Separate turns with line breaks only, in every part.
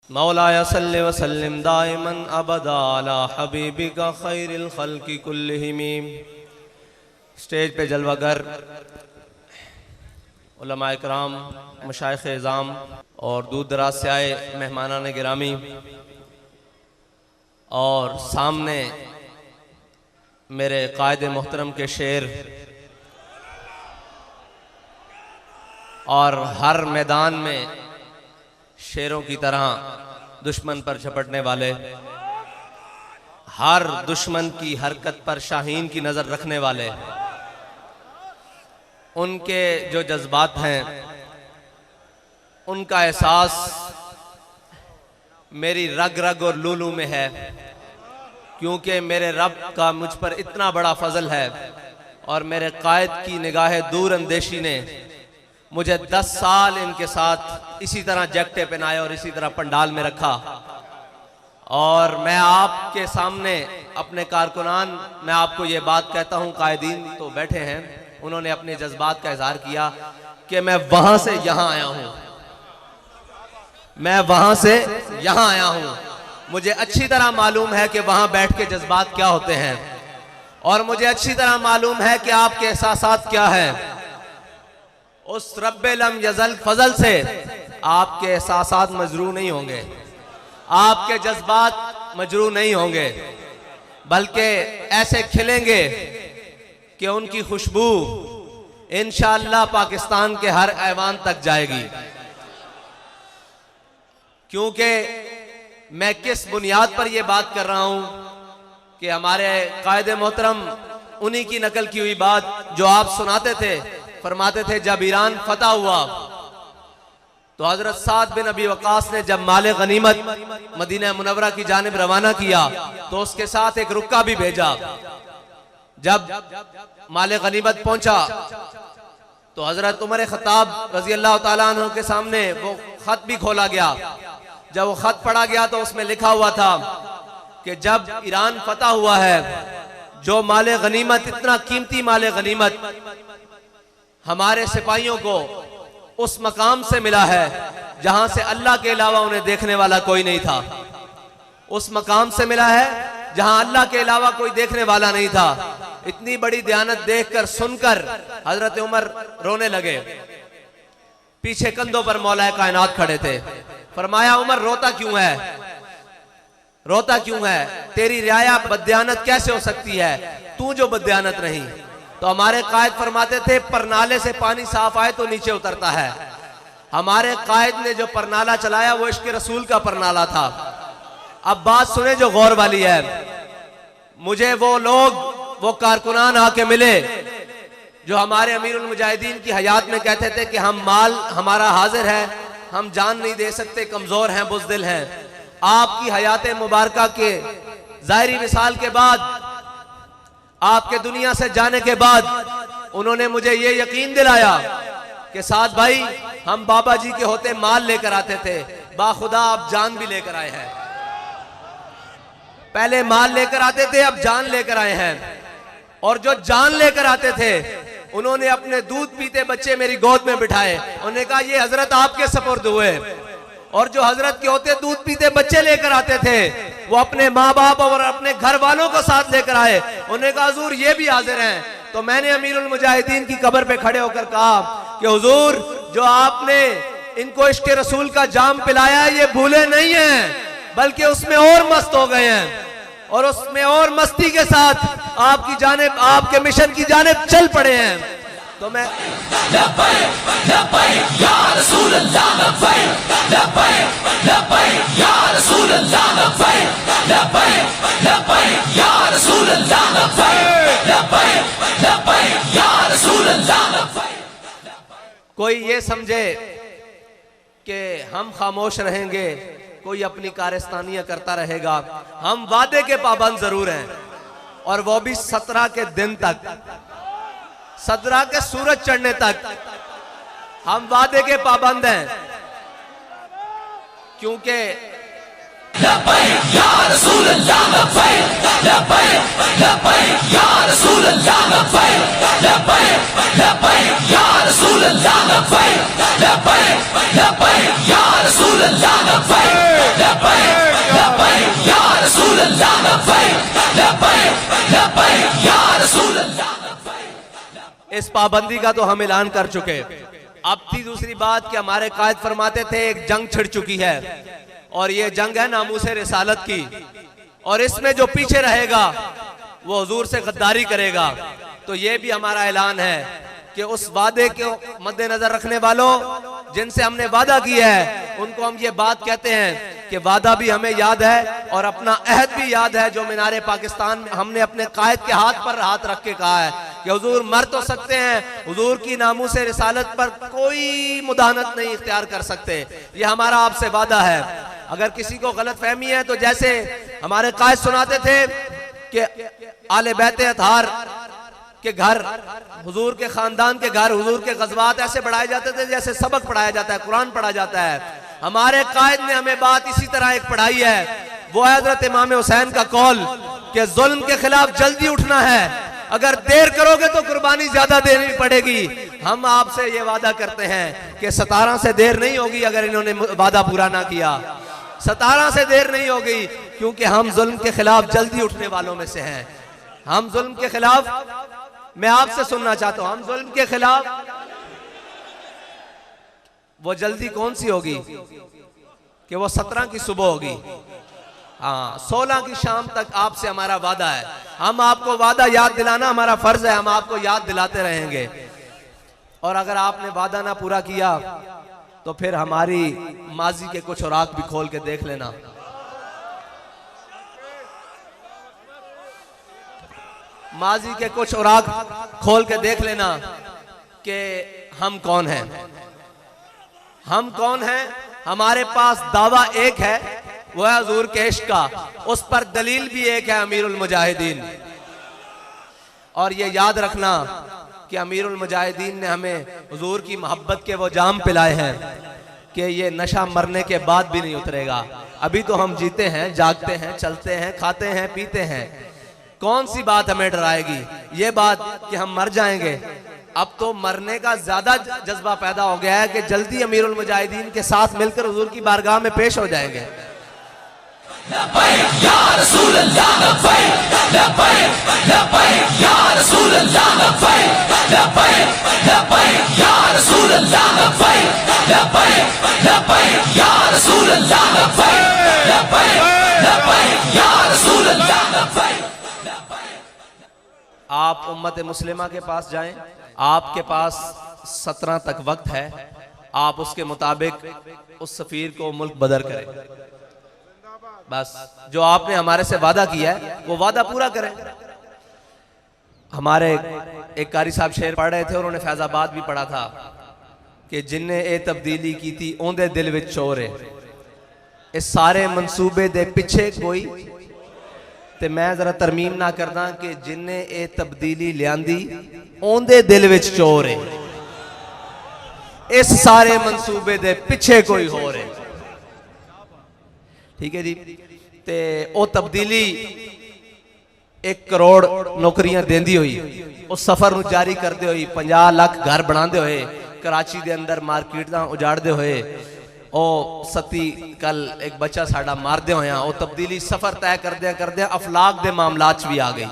मौलाया सल्लि व सल्लिम दाइमन अबदा अला हबीबिका खैरिल खल्क़ि कुल्लिहिम। स्टेज पे जलवागर उलमाए किराम, मशाइख़ इज़ाम और दूर दराज से आए मेहमानान गिरामी, और सामने मेरे कायद मोहतरम के शेर, और हर मैदान में शेरों की तरह दुश्मन पर झपटने वाले, हर दुश्मन की हरकत पर शाहीन की नजर रखने वाले, उनके जो जज्बात हैं उनका एहसास मेरी रग रग और लूलू में है, क्योंकि मेरे रब का मुझ पर इतना बड़ा फजल है और मेरे कायद की निगाह दूर अंदेशी ने मुझे 10 साल इनके साथ इसी तरह जैकटे पहनाए और इसी तरह पंडाल में रखा। और मैं आपके सामने अपने कारकुनान, मैं आपको ये बात कहता हूँ, कायदीन तो बैठे हैं, उन्होंने अपने जज्बात का इजहार किया कि मैं वहां से यहां आया हूं, मैं वहां से यहां आया हूं। मुझे अच्छी तरह मालूम है कि वहां बैठ के जज्बात क्या होते हैं, और मुझे अच्छी तरह मालूम है कि आपके एहसासात क्या है। उस रब्बे लम यज़ल फजल से आपके एहसासात मजरू नहीं होंगे, आपके जज्बात मजरू नहीं होंगे, बल्कि ऐसे खिलेंगे कि उनकी खुशबू इंशाअल्लाह पाकिस्तान के हर ऐवान तक जाएगी। क्योंकि मैं किस बुनियाद पर यह बात कर रहा हूं कि हमारे कायदे मोहतरम उन्हीं की नकल की हुई बात जो आप सुनाते थे, फरमाते थे जब ईरान फतह हुआ तो हजरत साद बिन अबी वकास ने जब माले गनीमत मदीना मुनव्वरा की जानिब रवाना किया तो उसके साथ एक रुक्का भी भेजा। जब माले गनीमत पहुंचा तो हजरत उमर खत्ताब रजी अल्लाह ताला अन्हु के सामने वो खत भी खोला गया। जब वो खत पढ़ा गया तो उसमें लिखा हुआ था कि जब ईरान फतह हुआ है, जो माले गनीमत, इतना कीमती माले गनीमत हमारे सिपाहियों को उस मकाम से मिला है जहां से अल्लाह के अलावा उन्हें देखने वाला कोई नहीं था, उस मकाम से मिला है जहां अल्लाह के अलावा कोई देखने वाला नहीं था। इतनी बड़ी दयानत देखकर, सुनकर हजरत उमर रोने लगे। पीछे कंधों पर मौलाए कायनात खड़े थे। फरमाया, उमर रोता क्यों है, रोता क्यों है? तेरी रियाया बदयानत कैसे हो सकती है, तू जो बदयानत नहीं। तो हमारे कायद फरमाते थे परनाले से पानी साफ आए तो नीचे उतरता है। हमारे कायद ने जो परनाला चलाया वो इश्क रसूल का परनाला था। अब बात सुने जो गौर वाली है। मुझे वो लोग, वो कारकुनान आके मिले जो हमारे अमीरुल मुजाहिदीन की हयात में कहते थे कि हम माल हमारा हाजिर है, हम जान नहीं दे सकते, कमजोर हैं, बुज़दिल हैं। आपकी हयात मुबारका के ज़ाहिरी विसाल के बाद, आपके दुनिया से जाने के बाद उन्होंने मुझे ये यकीन दिलाया कि साद भाई, हम बाबा जी के होते माल लेकर आते थे, बाखुदा आप जान भी लेकर आए हैं। पहले माल लेकर आते थे, अब जान लेकर आए हैं। और जो जान लेकर आते थे उन्होंने अपने दूध पीते बच्चे मेरी गोद में बिठाए। उन्होंने कहा ये हजरत आपके सपुर्द हुए। और जो हजरत के होते दूध पीते बच्चे लेकर आते थे वो अपने माँ बाप और अपने घर वालों को साथ लेकर आए। उन्होंने कहा हुजूर ये भी हाजिर हैं। तो मैंने अमीरुल मुजाहिदीन की कब्र पे खड़े होकर कहा कि हुजूर, जो आपने इनको इश्क रसूल का जाम पिलाया है ये भूले नहीं हैं, बल्कि उसमें और मस्त हो गए हैं, और उसमें और मस्ती के साथ आपकी जानिब, आपके मिशन की जानिब चल पड़े हैं। तो मैं कोई ये समझे कि हम खामोश रहेंगे, कोई अपनी कारस्तानियां करता रहेगा। हम वादे के पाबंद जरूर हैं, और वो भी 17 के दिन तक, 17 के सूरज चढ़ने तक हम वादे के पाबंद हैं। क्योंकि पाबंदी का तो हम ऐलान कर चुके। अब थी दूसरी बात कि हमारे कायद फरमाते थे एक जंग छिड़ चुकी है और ये जंग है नामूसे रिसालत की, और इसमें जो पीछे रहेगा वो हुजूर से गद्दारी करेगा। तो ये भी हमारा ऐलान है कि उस वादे को मद्देनजर रखने वालों जिनसे हमने वादा किया है उनको हम ये बात कहते हैं कि वादा भी हमें याद है और अपना अहद भी याद है जो मीनारे पाकिस्तान में हमने अपने कायद के हाथ पर हाथ रख के कहा है कि हुजूर मर तो सकते हैं, हुजूर की नामूसे रिसालत पर कोई मुदाहनत नहीं इख्तियार कर सकते। ये हमारा आपसे वादा है। अगर किसी को गलत फहमी है तो जैसे हमारे कायद सुनाते थे कि आले बैत अतहार के घर, हुजूर के खानदान के घर, हुजूर के गज़वात ऐसे पढ़ाए जाते थे जैसे सबक पढ़ाया जाता है, कुरान पढ़ा जाता है। हमारे कायद ने हमें बात इसी तरह एक पढ़ाई है, वो है हज़रत इमाम हुसैन का कौल कि जुल्म के खिलाफ जल्दी उठना है, अगर देर करोगे तो कुर्बानी ज्यादा देनी पड़ेगी। हम आपसे ये वादा करते हैं कि 17 से देर नहीं होगी अगर इन्होंने वादा पूरा ना किया, 17 से देर नहीं होगी, क्योंकि हम जुल्म के खिलाफ जल्दी उठने वालों में से हैं। हम जुल्म के खिलाफ, मैं आपसे सुनना चाहता हूं, हम जुल्म के खिलाफ, वो जल्दी कौन सी होगी कि वो 17 की सुबह होगी, हाँ 16 की शाम तक आपसे हमारा वादा है। हम आपको वादा याद दिलाना हमारा फर्ज है, हम आपको याद दिलाते रहेंगे। और अगर आपने वादा ना पूरा किया तो फिर हमारी माजी के कुछ औराक भी खोल के देख लेना। माजी के कुछ औराक खोल के देख लेना कि हम कौन हैं, हम कौन हैं। हमारे पास दावा एक है, वो है हुजूर के इश्क का, उस पर दलील भी एक है, अमीरुल मुजाहिदीन। और ये याद रखना कि अमीरुल मुजाहिदीन ने हमें हुजूर की मोहब्बत के वो जाम पिलाए हैं कि ये नशा मरने के बाद भी नहीं उतरेगा। अभी तो हम जीते हैं, जागते हैं, चलते हैं, खाते हैं, पीते हैं, कौन सी बात हमें डराएगी? ये बात कि हम मर जाएंगे। अब तो मरने का ज्यादा जज्बा पैदा हो गया है कि जल्दी अमीरुल मुजाहिदीन के साथ मिलकर हुजूर की बारगाह में पेश हो जाएंगे। आप उम्मत मुस्लिमा के पास जाएं, आपके पास 17 तक वक्त है, आप उसके मुताबिक उस सफीर को मुल्क बदर करें। बस जो आपने हमारे से वादा किया है वो वादा पूरा करें। हमारे एक कारी साहब शेर पढ़ रहे थे, उन्होंने फैजाबाद भी पढ़ा था कि जिन्ने ए तब्दीली की थी ओंदे दिल विच चोर है, इस सारे मंसूबे दे पिछे कोई, ते मैं जरा तरमीम ना करदा कि जिन्ने ए तब्दीली लियांदी ओंदे दिल विच चोर है, इस सारे मंसूबे दे पिछे कोई होर है। ठीक है जी। ते ओ तब्दीली 1 करोड़ नौकरियां देंदी हुई, उस सफर नूं जारी करते हुए 50 लाख घर बनाते हुए, कराची दे अंदर मार्केटां उजाड़ते हुए, ओ सती कल एक बच्चा साडा मारदे होया, ओ तब्दीली सफर तय करदे अफलाक दे मामलात भी आ गई।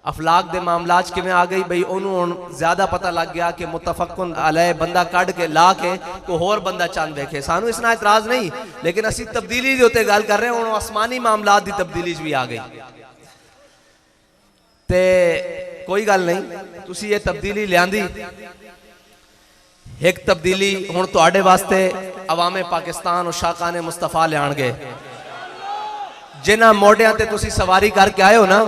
अफलाक दे मामलात किवें आ गई बई, उन्होंने ज्यादा पता लग गया कि मुतफक्कुन अलैह बंदा कढ़ के ला के कोई होर बंदा चंद देखे। सानू इसना इतराज नहीं, लेकिन असी तब्दीली दे उत्ते गल कर रहे हैं, आसमानी मामलात दी तब्दीली भी आ गई। ते कोई गल नहीं, तुसी ये तब्दीली लियांदी। एक तब्दीली हुण तुहाडे वास्ते अवामे पाकिस्तान और शाकाने मुस्तफा लियाणगे। जिन्हां मोढियां ते तुसी सवारी करके आए हो ना,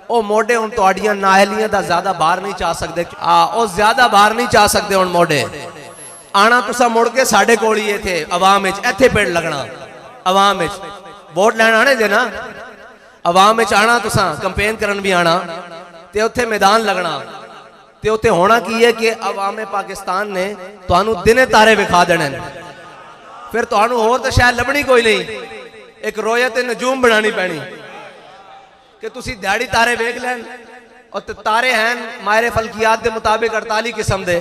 ओ मोढे हुण तुहाडियां नाअहलियां दा ज्यादा बाहर नहीं जा सकदे। ओ ज्यादा बाहर नहीं जा सकदे। हुण मोढे आना तुसा मुड़ के साडे कोल ही इत्थे अवाम विच, इत्थे पेड़ लगना अवाम विच, वोट लैण आने जे ना, अवाम विच आना तुसा, कैंपेन करन भी आना, ते उत्थे मैदान लगना। ते उत्थे होना की है कि अवामे पाकिस्तान ने तुहानू दिने तारे विखा देने, फिर तुहानू होर तां शायद लभनी कोई नहीं, एक रोयत नजूम बनानी पैनी कि तुसी दिहाड़ी तारे वेख लैन। और तारे हैं मायरे फलकियात के मुताबिक 48 किस्म दे,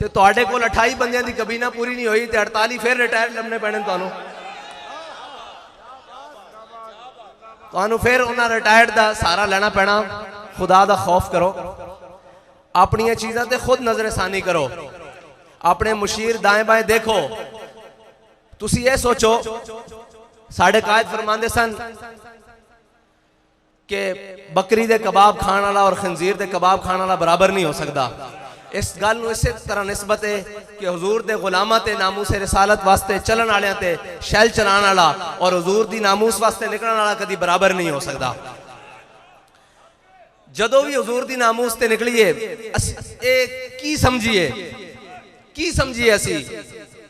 ते तुहाडे कोल 28 बंदियां दी कबीना पूरी नहीं हुई, ते 48 फिर रिटायर लभने पैने तुहानू फिर उन्हां रिटायर्ड दा सहारा लेना पैना। खुदा दा खौफ करो। अपनी चीज़ों ते खुद नजरसानी करो, अपने मुशीर दाएं बाएं देखो। तुसी ये सोचो, साढ़े कायद फरमांदे सन कि बकरी दे कबाब खाने वाला और खंजीर दे कबाब खाने वाला बराबर नहीं हो सकता। इस गल नूं इसे तरह निस्बत है कि हुजूर दे गुलामां ते नामूस रिसालत वास्ते चलन वालियां ते शैल चलाने वाला और हुजूर दी नामूस वास्ते निकलने वाला कभी बराबर नहीं हो सकता। जदों भी हुजूर दी नामूस ते निकलीए की समझिए असी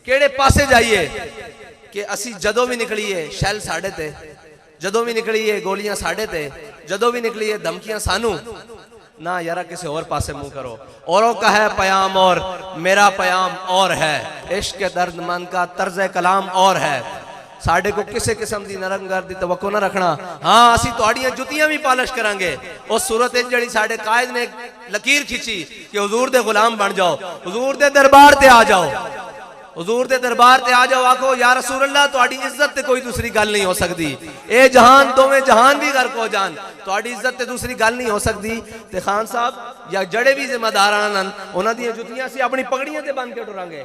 केड़े पासे जाइए कि असी जदों भी निकलीए शैल साढ़े ते, जदों भी निकलीए गोलियां साढ़े ते, जदों भी निकलीए धमकियां सानू ना यारा किसी और पासे मुंह करो। औरों का है पयाम और मेरा पयाम और है, इश्क दर्दमंद का तर्ज कलाम और है। साढ़े को किसी किस्म की नरमगर्द की तवक्को ना रखना। हाँ असी तुहाड़ियां जुतियां भी पालिश करांगे। उस सूरत जी साढ़े कायद ने लकीर खिंची कि हुजूर दे गुलाम बन जाओ, हुजूर दे दरबार ते आ जाओ, हुजूर दे दरबार ते आ जाओ। आखो या रसूल अल्लाह तुहाड़ी इज्जत ते कोई दूसरी गल नहीं हो सकती। ए जहान दोवें जहान भी गर्क हो जान, तुहाड़ी इज्जत ते दूसरी गल नहीं हो सकती। ते खान साहब या जड़े भी जिम्मेदार आन उन्हां दी जुतियां असीं अपनी पगड़ियां ते बन के टुरांगे,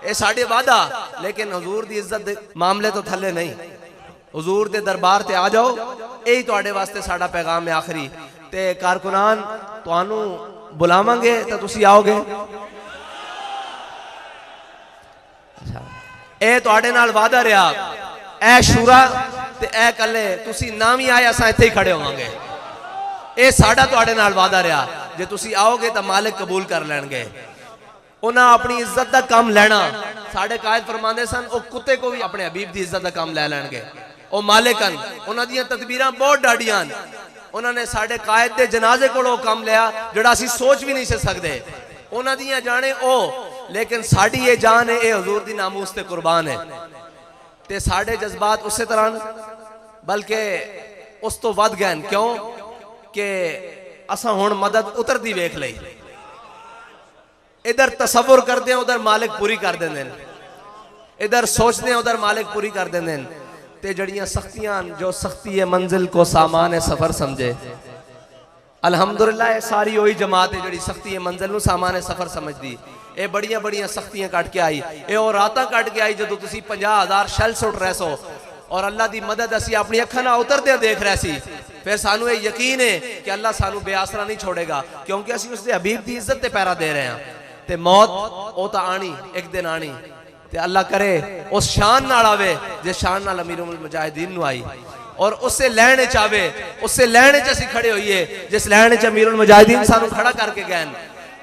ये साढ़े वादा। लेकिन हुजूर दी इज्जत मामले तो थले नहीं। हुजूर दे दरबार ते आ जाओ, यही तुहाडे वास्ते साडा पैगाम है आखिरी। ते कारकुनान तुहानू बुलावांगे तो तुसी आओगे। ए तुहाडे नाल वादा रहा, ए शुरा ते ए कल्ले तुसी ना भी आए असां इत्थे ही खड़े होवांगे। ए साडा तुहाडे नाल वादा रहा, जे तुसी आओगे तो मालिक कबूल कर लैणगे। उन्हें अपनी इज्जत का काम लेना। साढ़े कायद फरमाते सन वो कुत्ते को भी अपने हबीब की इज्जत का काम ले लैणगे। वो मालिकन उन्होंने तदबीरां बहुत डाडियां। उन्होंने साढ़े कायद के जनाजे को काम लिया जोड़ा असी सोच भी नहीं सकते। उन्होंने जाने ओ, लेकिन साड़ी ये जान है, ये हुजूर दी नामूस ते कुर्बान है। ते साढ़े जज्बात उस तरह बल्कि उस तो वध गए। क्यों कि असा हुण मदद उतरती वेख लई। इधर तसव्वुर करते हैं उधर मालिक पूरी कर देंगे, इधर सोचते हैं उधर मालिक पूरी कर देंगे। ते जड़ियां सख्तियां जो सख्ती है मंजिल को सामान है सफर समझे। अल्हम्दुलिल्लाह सारी वही जमात है जी सख्ती है मंजिल को सामान है सफर समझती। ये बड़िया बड़िया सख्तियां कट के आई, ये और रातां कट के आई जो तुसी 50,000 शैल सुट रहे सो और अल्लाह की मदद असी अपनी अखां नाल उतरदे देख रहे सी। फिर सानू ये यकीन है कि अल्लाह सानू बेआसरा नहीं छोड़ेगा, क्योंकि असी उसके हबीब की इज्जत ते पैरा दे रहे हैं। ते मौत वो तो आनी एक दिन आनी। ते अल्लाह करे उस शान नाल आवे जिस शान नाल अमीरुल मुजाहिदीन नू आई, और उससे लैण च आवे, उससे लैण च असीं खड़े होइए जिस लैण च अमीरुल मुजाहिदीन सानू खड़ा करके गए।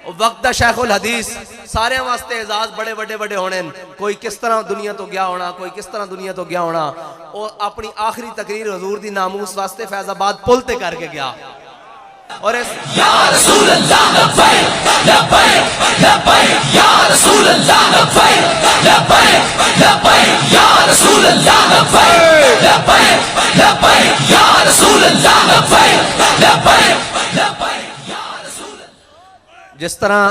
वक्त दा शेखुल हदीस सारे वास्ते एजाज बड़े बड़े बड़े होने। कोई किस तरह दुनिया तो गया होना, कोई किस तरह दुनिया तो गया होना। और अपनी आखिरी तकरीर हुजूर दी नामूस वास्ते फैजाबाद पुल ते करके गया। और या रसूल अल्लाह लब्बैक लब्बैक लब्बैक या रसूल अल्लाह लब्बैक लब्बैक लब्बैक या रसूल अल्लाह लब्बैक लब्बैक लब्बैक या रसूल अल्लाह लब्बैक लब्बैक लब्बैक या रसूल। जिस तरह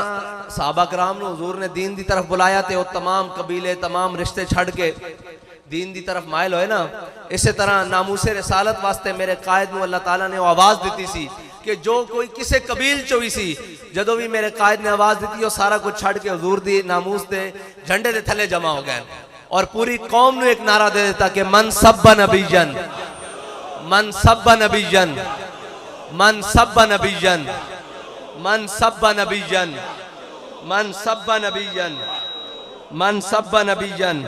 सहाबा कराम ने हुजूर ने दीन की तरफ बुलाया थे, वो तमाम कबीले तमाम रिश्ते छड़ के दीन की तरफ मायल होए ना, इसी तरह नामूसे रिसालत वास्ते मेरे कायद में अल्लाह ताला ने आवाज़ दी सी कि जो कोई किसी कबील चो भी सी, जदों भी मेरे कायद ने आवाज़ दी वो सारा कुछ छड़ के हुजूर दी नामूस दे झंडे दे थले जमा हो गए और पूरी कौम ने एक नारा दे देता कि मन सब्बा नबीजन, मन सब्बा नबीजन, मन सब्बा नबीजन, मन सब्बा नबीजन, मन सब्बा नबीजन, मन सब्बा नबीजन,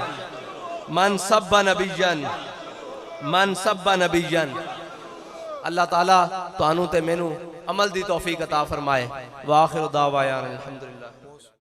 मन सब्बा नबीजन, मन सब्बा नबीजन। अल्लाह ताला तुहानू ते मैनू अमल दी तौफीक अता फरमाए। व आखिर दावा अल्हम्दुलिल्लाह।